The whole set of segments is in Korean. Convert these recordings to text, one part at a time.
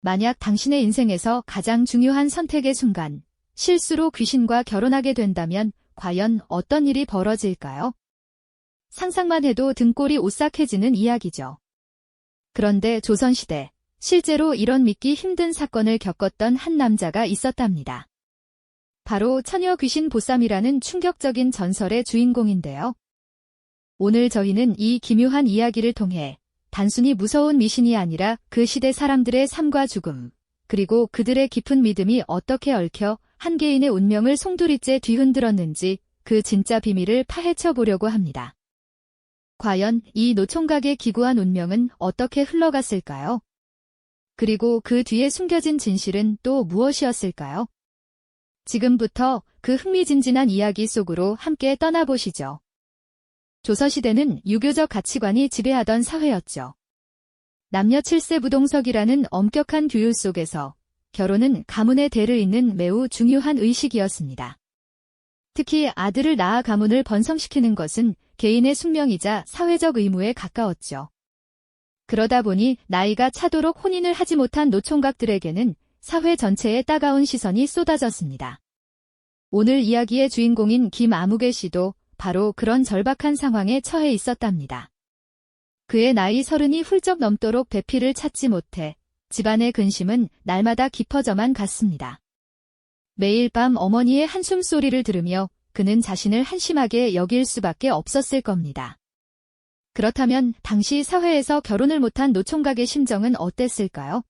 만약 당신의 인생에서 가장 중요한 선택의 순간, 실수로 귀신과 결혼하게 된다면 과연 어떤 일이 벌어질까요? 상상만 해도 등골이 오싹해지는 이야기죠. 그런데 조선시대, 실제로 이런 믿기 힘든 사건을 겪었던 한 남자가 있었답니다. 바로 처녀 귀신 보쌈이라는 충격적인 전설의 주인공인데요. 오늘 저희는 이 기묘한 이야기를 통해 단순히 무서운 미신이 아니라 그 시대 사람들의 삶과 죽음, 그리고 그들의 깊은 믿음이 어떻게 얽혀 한 개인의 운명을 송두리째 뒤흔들었는지 그 진짜 비밀을 파헤쳐 보려고 합니다. 과연 이 노총각의 기구한 운명은 어떻게 흘러갔을까요? 그리고 그 뒤에 숨겨진 진실은 또 무엇이었을까요? 지금부터 그 흥미진진한 이야기 속으로 함께 떠나보시죠. 조선시대는 유교적 가치관이 지배하던 사회였죠. 남녀 7세 부동석이라는 엄격한 규율 속에서 결혼은 가문의 대를 잇는 매우 중요한 의식이었습니다. 특히 아들을 낳아 가문을 번성시키는 것은 개인의 숙명이자 사회적 의무에 가까웠죠. 그러다 보니 나이가 차도록 혼인을 하지 못한 노총각들에게는 사회 전체에 따가운 시선이 쏟아졌습니다. 오늘 이야기의 주인공인 김아무개 씨도 바로 그런 절박한 상황에 처해 있었답니다. 그의 나이 30이 훌쩍 넘도록 배필을 찾지 못해 집안의 근심은 날마다 깊어져만 갔습니다. 매일 밤 어머니의 한숨 소리를 들으며 그는 자신을 한심하게 여길 수밖에 없었을 겁니다. 그렇다면 당시 사회에서 결혼을 못한 노총각의 심정은 어땠을까요?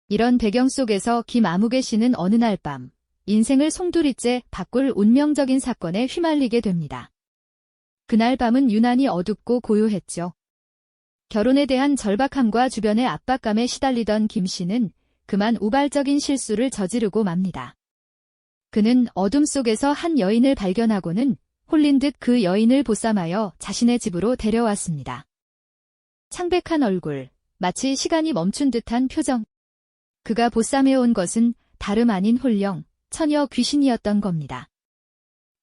이런 배경 속에서 김아무개 씨는 어느 날 밤 인생을 송두리째 바꿀 운명적인 사건에 휘말리게 됩니다. 그날 밤은 유난히 어둡고 고요했죠. 결혼에 대한 절박함과 주변의 압박감에 시달리던 김 씨는 그만 우발적인 실수를 저지르고 맙니다. 그는 어둠 속에서 한 여인을 발견하고는 홀린 듯 그 여인을 보쌈하여 자신의 집으로 데려왔습니다. 창백한 얼굴, 마치 시간이 멈춘 듯한 표정. 그가 보쌈해온 것은 다름 아닌 홀령, 처녀 귀신이었던 겁니다.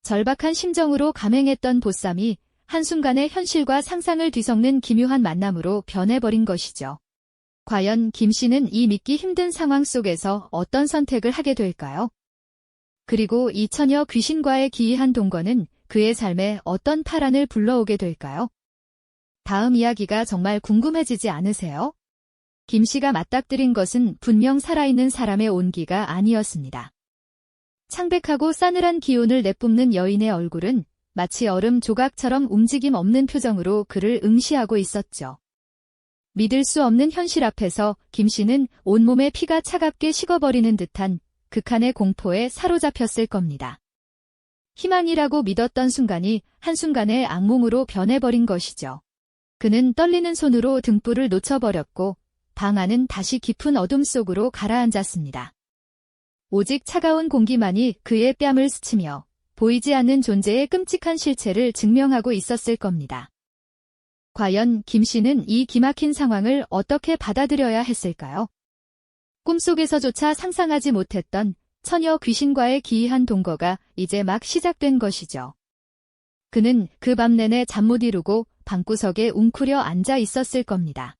절박한 심정으로 감행했던 보쌈이 한순간에 현실과 상상을 뒤섞는 기묘한 만남으로 변해버린 것이죠. 과연 김 씨는 이 믿기 힘든 상황 속에서 어떤 선택을 하게 될까요? 그리고 이 처녀 귀신과의 기이한 동거는 그의 삶에 어떤 파란을 불러오게 될까요? 다음 이야기가 정말 궁금해지지 않으세요? 김 씨가 맞닥뜨린 것은 분명 살아있는 사람의 온기가 아니었습니다. 창백하고 싸늘한 기운을 내뿜는 여인의 얼굴은 마치 얼음 조각처럼 움직임 없는 표정으로 그를 응시하고 있었죠. 믿을 수 없는 현실 앞에서 김 씨는 온몸에 피가 차갑게 식어버리는 듯한 극한의 공포에 사로잡혔을 겁니다. 희망이라고 믿었던 순간이 한순간에 악몽으로 변해버린 것이죠. 그는 떨리는 손으로 등불을 놓쳐버렸고 방 안은 다시 깊은 어둠 속으로 가라앉았습니다. 오직 차가운 공기만이 그의 뺨을 스치며 보이지 않는 존재의 끔찍한 실체를 증명하고 있었을 겁니다. 과연 김 씨는 이 기막힌 상황을 어떻게 받아들여야 했을까요? 꿈속에서조차 상상하지 못했던 처녀 귀신과의 기이한 동거가 이제 막 시작된 것이죠. 그는 그 밤 내내 잠 못 이루고 방구석에 웅크려 앉아 있었을 겁니다.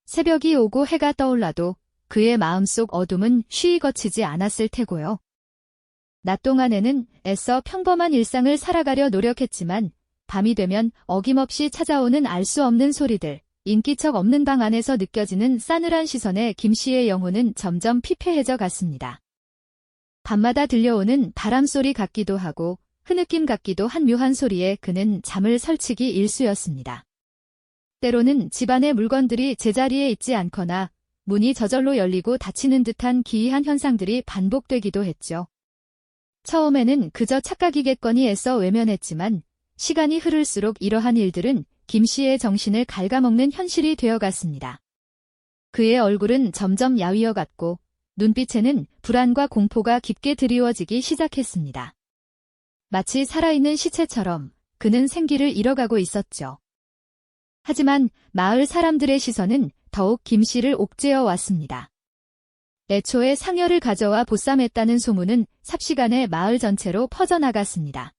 새벽이 오고 해가 떠올라도 그의 마음속 어둠은 쉬이 거치지 않았을 테고요. 낮 동안에는 애써 평범한 일상을 살아가려 노력했지만 밤이 되면 어김없이 찾아오는 알 수 없는 소리들, 인기척 없는 방 안에서 느껴지는 싸늘한 시선에 김 씨의 영혼은 점점 피폐해져 갔습니다. 밤마다 들려오는 바람소리 같기도 하고 흐느낌 같기도 한 묘한 소리에 그는 잠을 설치기 일쑤였습니다. 때로는 집안의 물건들이 제자리에 있지 않거나 문이 저절로 열리고 닫히는 듯한 기이한 현상들이 반복되기도 했죠. 처음에는 그저 착각이겠거니 애써 외면했지만 시간이 흐를수록 이러한 일들은 김 씨의 정신을 갉아먹는 현실이 되어갔습니다. 그의 얼굴은 점점 야위어갔고 눈빛에는 불안과 공포가 깊게 드리워지기 시작했습니다. 마치 살아있는 시체처럼 그는 생기를 잃어가고 있었죠. 하지만 마을 사람들의 시선은 더욱 김 씨를 옥죄어 왔습니다. 애초에 상여를 가져와 보쌈했다는 소문은 삽시간에 마을 전체로 퍼져나갔습니다.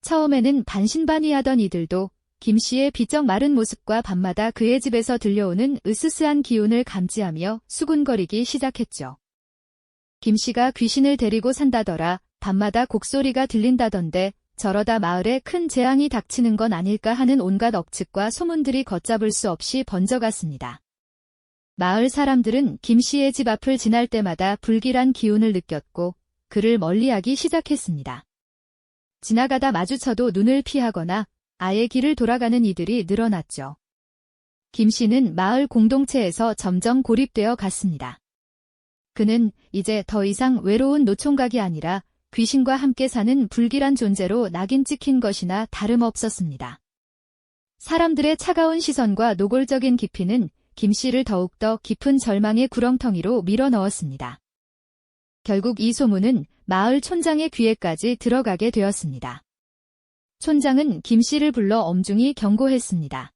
처음에는 반신반의하던 이들도 김 씨의 비쩍 마른 모습과 밤마다 그의 집에서 들려오는 으스스한 기운을 감지하며 수군거리기 시작했죠. 김 씨가 귀신을 데리고 산다더라, 밤마다 곡소리가 들린다던데 저러다 마을에 큰 재앙이 닥치는 건 아닐까 하는 온갖 억측과 소문들이 걷잡을 수 없이 번져갔습니다. 마을 사람들은 김 씨의 집 앞을 지날 때마다 불길한 기운을 느꼈고 그를 멀리하기 시작했습니다. 지나가다 마주쳐도 눈을 피하거나 아예 길을 돌아가는 이들이 늘어났죠. 김 씨는 마을 공동체에서 점점 고립되어 갔습니다. 그는 이제 더 이상 외로운 노총각이 아니라 귀신과 함께 사는 불길한 존재로 낙인 찍힌 것이나 다름없었습니다. 사람들의 차가운 시선과 노골적인 기피는 김 씨를 더욱더 깊은 절망의 구렁텅이로 밀어넣었습니다. 결국 이 소문은 마을 촌장의 귀에까지 들어가게 되었습니다. 촌장은 김 씨를 불러 엄중히 경고했습니다.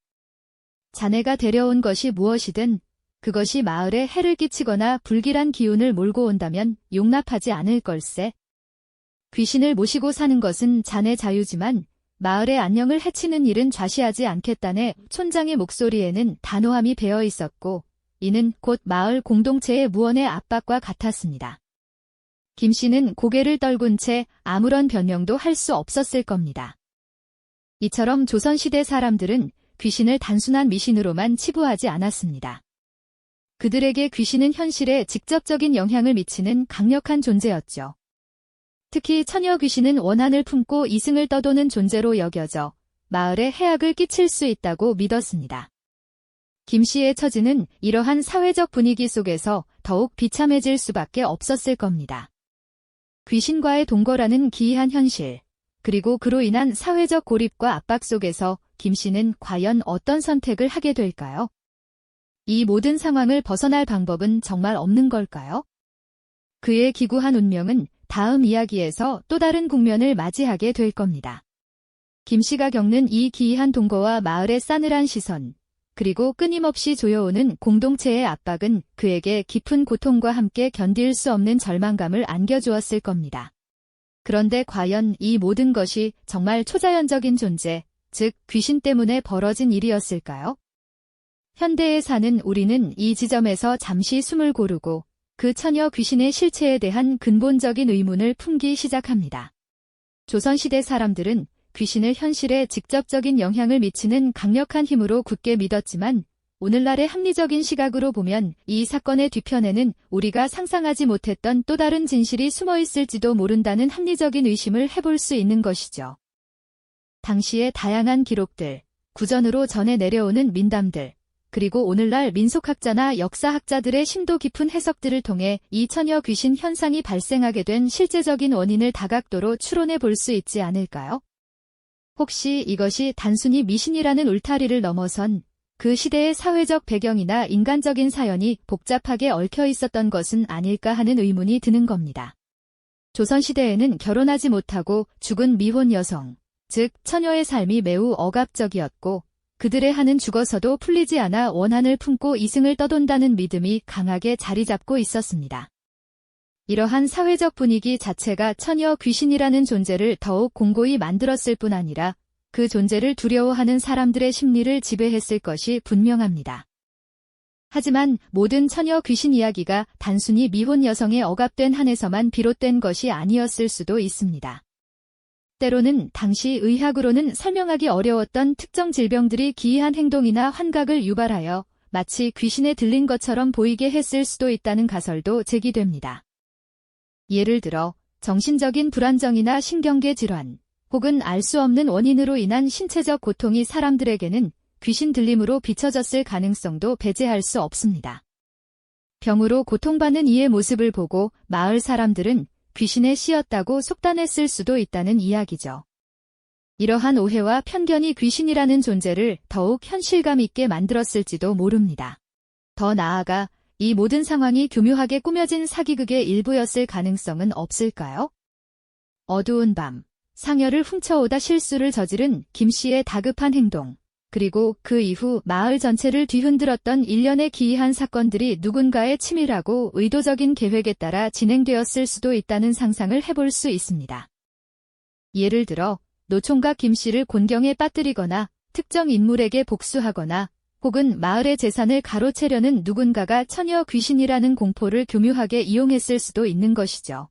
자네가 데려온 것이 무엇이든 그것이 마을에 해를 끼치거나 불길한 기운을 몰고 온다면 용납하지 않을 걸세. 귀신을 모시고 사는 것은 자네 자유지만 마을의 안녕을 해치는 일은 좌시하지 않겠다네. 촌장의 목소리에는 단호함이 배어 있었고 이는 곧 마을 공동체의 무언의 압박과 같았습니다. 김 씨는 고개를 떨군 채 아무런 변명도 할 수 없었을 겁니다. 이처럼 조선시대 사람들은 귀신을 단순한 미신으로만 치부하지 않았습니다. 그들에게 귀신은 현실에 직접적인 영향을 미치는 강력한 존재였죠. 특히 처녀 귀신은 원한을 품고 이승을 떠도는 존재로 여겨져 마을에 해악을 끼칠 수 있다고 믿었습니다. 김 씨의 처지는 이러한 사회적 분위기 속에서 더욱 비참해질 수밖에 없었을 겁니다. 귀신과의 동거라는 기이한 현실, 그리고 그로 인한 사회적 고립과 압박 속에서 김 씨는 과연 어떤 선택을 하게 될까요? 이 모든 상황을 벗어날 방법은 정말 없는 걸까요? 그의 기구한 운명은 다음 이야기에서 또 다른 국면을 맞이하게 될 겁니다. 김 씨가 겪는 이 기이한 동거와 마을의 싸늘한 시선, 그리고 끊임없이 조여오는 공동체의 압박은 그에게 깊은 고통과 함께 견딜 수 없는 절망감을 안겨주었을 겁니다. 그런데 과연 이 모든 것이 정말 초자연적인 존재, 즉 귀신 때문에 벌어진 일이었을까요? 현대에 사는 우리는 이 지점에서 잠시 숨을 고르고 그 처녀 귀신의 실체에 대한 근본적인 의문을 품기 시작합니다. 조선시대 사람들은 귀신을 현실에 직접적인 영향을 미치는 강력한 힘으로 굳게 믿었지만 오늘날의 합리적인 시각으로 보면 이 사건의 뒤편에는 우리가 상상하지 못했던 또 다른 진실이 숨어 있을지도 모른다는 합리적인 의심을 해볼 수 있는 것이죠. 당시의 다양한 기록들, 구전으로 전해 내려오는 민담들, 그리고 오늘날 민속학자나 역사학자들의 심도 깊은 해석들을 통해 이 처녀 귀신 현상이 발생하게 된 실제적인 원인을 다각도로 추론해 볼 수 있지 않을까요? 혹시 이것이 단순히 미신이라는 울타리를 넘어선 그 시대의 사회적 배경이나 인간적인 사연이 복잡하게 얽혀 있었던 것은 아닐까 하는 의문이 드는 겁니다. 조선시대에는 결혼하지 못하고 죽은 미혼 여성, 즉 처녀의 삶이 매우 억압적이었고 그들의 한은 죽어서도 풀리지 않아 원한을 품고 이승을 떠돈다는 믿음이 강하게 자리 잡고 있었습니다. 이러한 사회적 분위기 자체가 처녀 귀신이라는 존재를 더욱 공고히 만들었을 뿐 아니라 그 존재를 두려워하는 사람들의 심리를 지배했을 것이 분명합니다. 하지만 모든 처녀 귀신 이야기가 단순히 미혼 여성의 억압된 한에서만 비롯된 것이 아니었을 수도 있습니다. 때로는 당시 의학으로는 설명하기 어려웠던 특정 질병들이 기이한 행동이나 환각을 유발하여 마치 귀신에 들린 것처럼 보이게 했을 수도 있다는 가설도 제기됩니다. 예를 들어 정신적인 불안정이나 신경계 질환, 혹은 알 수 없는 원인으로 인한 신체적 고통이 사람들에게는 귀신 들림으로 비춰졌을 가능성도 배제할 수 없습니다. 병으로 고통받는 이의 모습을 보고 마을 사람들은 귀신에 씌었다고 속단했을 수도 있다는 이야기죠. 이러한 오해와 편견이 귀신이라는 존재를 더욱 현실감 있게 만들었을지도 모릅니다. 더 나아가 이 모든 상황이 교묘하게 꾸며진 사기극의 일부였을 가능성은 없을까요? 어두운 밤, 상여를 훔쳐오다 실수를 저지른 김 씨의 다급한 행동, 그리고 그 이후 마을 전체를 뒤흔들었던 일련의 기이한 사건들이 누군가의 치밀하고 의도적인 계획에 따라 진행되었을 수도 있다는 상상을 해볼 수 있습니다. 예를 들어 노총각 김 씨를 곤경에 빠뜨리거나 특정 인물에게 복수하거나 혹은 마을의 재산을 가로채려는 누군가가 처녀 귀신이라는 공포를 교묘하게 이용했을 수도 있는 것이죠.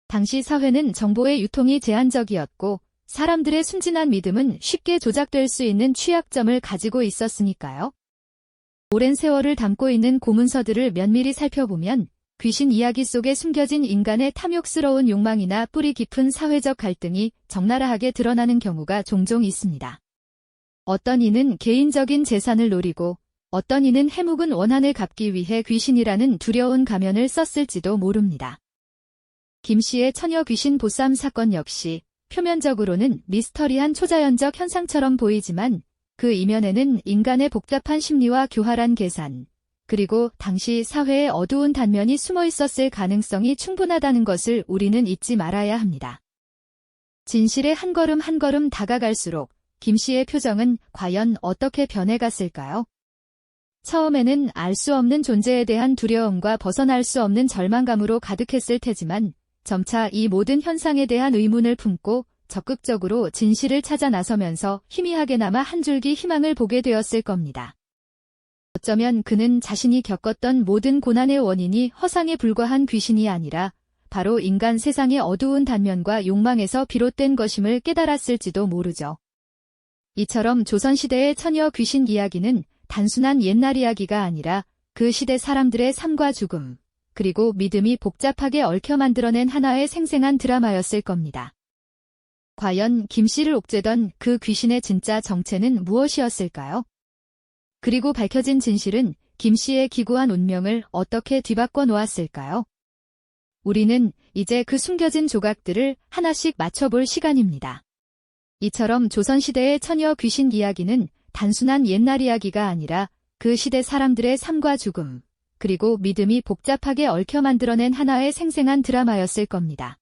당시 사회는 정보의 유통이 제한적이었고 사람들의 순진한 믿음은 쉽게 조작될 수 있는 취약점을 가지고 있었으니까요. 오랜 세월을 담고 있는 고문서들을 면밀히 살펴보면 귀신 이야기 속에 숨겨진 인간의 탐욕스러운 욕망이나 뿌리 깊은 사회적 갈등이 적나라하게 드러나는 경우가 종종 있습니다. 어떤 이는 개인적인 재산을 노리고 어떤 이는 해묵은 원한을 갚기 위해 귀신이라는 두려운 가면을 썼을지도 모릅니다. 김 씨의 처녀 귀신 보쌈 사건 역시 표면적으로는 미스터리한 초자연적 현상처럼 보이지만 그 이면에는 인간의 복잡한 심리와 교활한 계산, 그리고 당시 사회의 어두운 단면이 숨어 있었을 가능성이 충분하다는 것을 우리는 잊지 말아야 합니다. 진실에 한 걸음 한 걸음 다가갈수록 김 씨의 표정은 과연 어떻게 변해갔을까요? 처음에는 알 수 없는 존재에 대한 두려움과 벗어날 수 없는 절망감으로 가득했을 테지만 점차 이 모든 현상에 대한 의문을 품고 적극적으로 진실을 찾아 나서면서 희미하게나마 한 줄기 희망을 보게 되었을 겁니다. 어쩌면 그는 자신이 겪었던 모든 고난의 원인이 허상에 불과한 귀신이 아니라 바로 인간 세상의 어두운 단면과 욕망에서 비롯된 것임을 깨달았을지도 모르죠. 이처럼 조선시대의 처녀 귀신 이야기는 단순한 옛날 이야기가 아니라 그 시대 사람들의 삶과 죽음, 그리고 믿음이 복잡하게 얽혀 만들어낸 하나의 생생한 드라마였을 겁니다. 과연 김 씨를 옥죄던 그 귀신의 진짜 정체는 무엇이었을까요? 그리고 밝혀진 진실은 김 씨의 기구한 운명을 어떻게 뒤바꿔 놓았을까요? 우리는 이제 그 숨겨진 조각들을 하나씩 맞춰볼 시간입니다. 이처럼 조선시대의 처녀 귀신 이야기는 단순한 옛날 이야기가 아니라 그 시대 사람들의 삶과 죽음, 그리고 믿음이 복잡하게 얽혀 만들어낸 하나의 생생한 드라마였을 겁니다.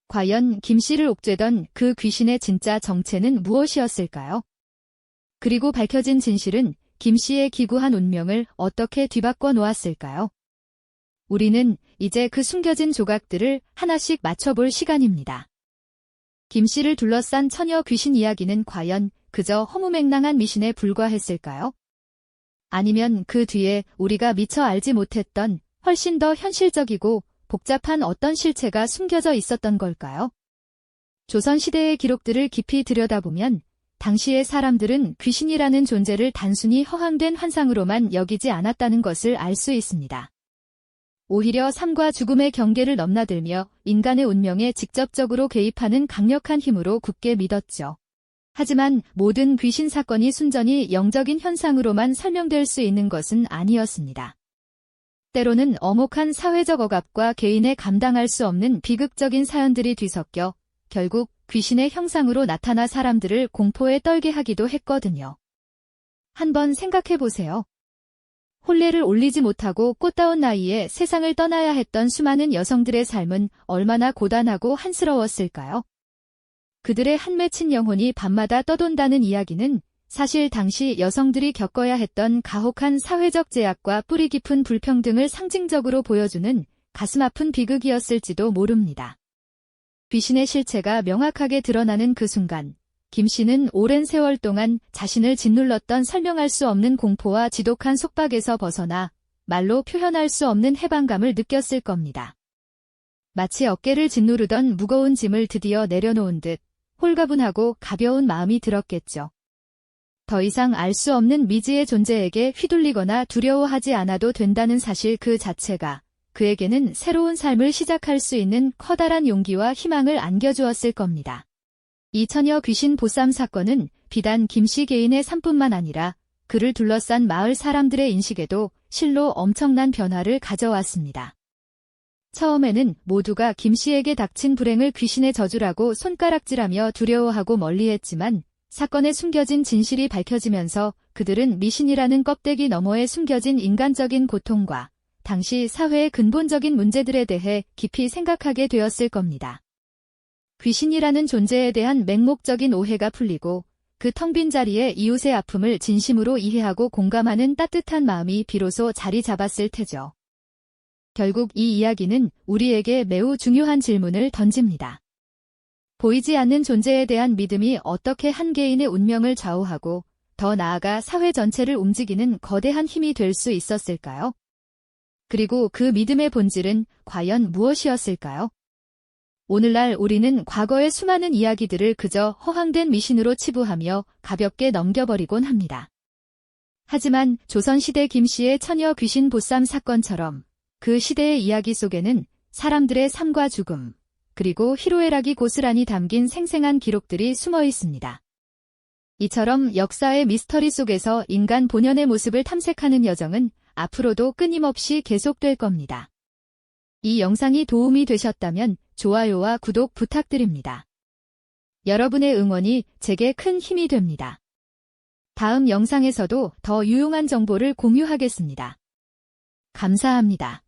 과연 김 씨를 옥죄던 그 귀신의 진짜 정체는 무엇이었을까요? 그리고 밝혀진 진실은 김 씨의 기구한 운명을 어떻게 뒤바꿔 놓았을까요? 우리는 이제 그 숨겨진 조각들을 하나씩 맞춰볼 시간입니다. 김 씨를 둘러싼 처녀 귀신 이야기는 과연 그저 허무맹랑한 미신에 불과했을까요? 아니면 그 뒤에 우리가 미처 알지 못했던 훨씬 더 현실적이고 복잡한 어떤 실체가 숨겨져 있었던 걸까요? 조선시대의 기록들을 깊이 들여다보면 당시의 사람들은 귀신이라는 존재를 단순히 허황된 환상으로만 여기지 않았다는 것을 알 수 있습니다. 오히려 삶과 죽음의 경계를 넘나들며 인간의 운명에 직접적으로 개입하는 강력한 힘으로 굳게 믿었죠. 하지만 모든 귀신 사건이 순전히 영적인 현상으로만 설명될 수 있는 것은 아니었습니다. 때로는 엄혹한 사회적 억압과 개인의 감당할 수 없는 비극적인 사연들이 뒤섞여 결국 귀신의 형상으로 나타나 사람들을 공포에 떨게 하기도 했거든요. 한번 생각해 보세요. 혼례를 올리지 못하고 꽃다운 나이에 세상을 떠나야 했던 수많은 여성들의 삶은 얼마나 고단하고 한스러웠을까요? 그들의 한 맺힌 영혼이 밤마다 떠돈다는 이야기는 사실 당시 여성들이 겪어야 했던 가혹한 사회적 제약과 뿌리 깊은 불평등을 상징적으로 보여주는 가슴 아픈 비극이었을지도 모릅니다. 귀신의 실체가 명확하게 드러나는 그 순간, 김 씨는 오랜 세월 동안 자신을 짓눌렀던 설명할 수 없는 공포와 지독한 속박에서 벗어나 말로 표현할 수 없는 해방감을 느꼈을 겁니다. 마치 어깨를 짓누르던 무거운 짐을 드디어 내려놓은 듯 홀가분하고 가벼운 마음이 들었겠죠. 더 이상 알 수 없는 미지의 존재에게 휘둘리거나 두려워하지 않아도 된다는 사실 그 자체가 그에게는 새로운 삶을 시작할 수 있는 커다란 용기와 희망을 안겨주었을 겁니다. 이 처녀 귀신 보쌈 사건은 비단 김 씨 개인의 삶뿐만 아니라 그를 둘러싼 마을 사람들의 인식에도 실로 엄청난 변화를 가져왔습니다. 처음에는 모두가 김 씨에게 닥친 불행을 귀신의 저주라고 손가락질하며 두려워하고 멀리했지만 사건에 숨겨진 진실이 밝혀지면서 그들은 미신이라는 껍데기 너머에 숨겨진 인간적인 고통과 당시 사회의 근본적인 문제들에 대해 깊이 생각하게 되었을 겁니다. 귀신이라는 존재에 대한 맹목적인 오해가 풀리고 그 텅 빈 자리에 이웃의 아픔을 진심으로 이해하고 공감하는 따뜻한 마음이 비로소 자리 잡았을 테죠. 결국 이 이야기는 우리에게 매우 중요한 질문을 던집니다. 보이지 않는 존재에 대한 믿음이 어떻게 한 개인의 운명을 좌우하고 더 나아가 사회 전체를 움직이는 거대한 힘이 될 수 있었을까요? 그리고 그 믿음의 본질은 과연 무엇이었을까요? 오늘날 우리는 과거의 수많은 이야기들을 그저 허황된 미신으로 치부하며 가볍게 넘겨버리곤 합니다. 하지만 조선시대 김씨의 처녀 귀신 보쌈 사건처럼 그 시대의 이야기 속에는 사람들의 삶과 죽음, 그리고 희로애락이 고스란히 담긴 생생한 기록들이 숨어 있습니다. 이처럼 역사의 미스터리 속에서 인간 본연의 모습을 탐색하는 여정은 앞으로도 끊임없이 계속될 겁니다. 이 영상이 도움이 되셨다면 좋아요와 구독 부탁드립니다. 여러분의 응원이 제게 큰 힘이 됩니다. 다음 영상에서도 더 유용한 정보를 공유하겠습니다. 감사합니다.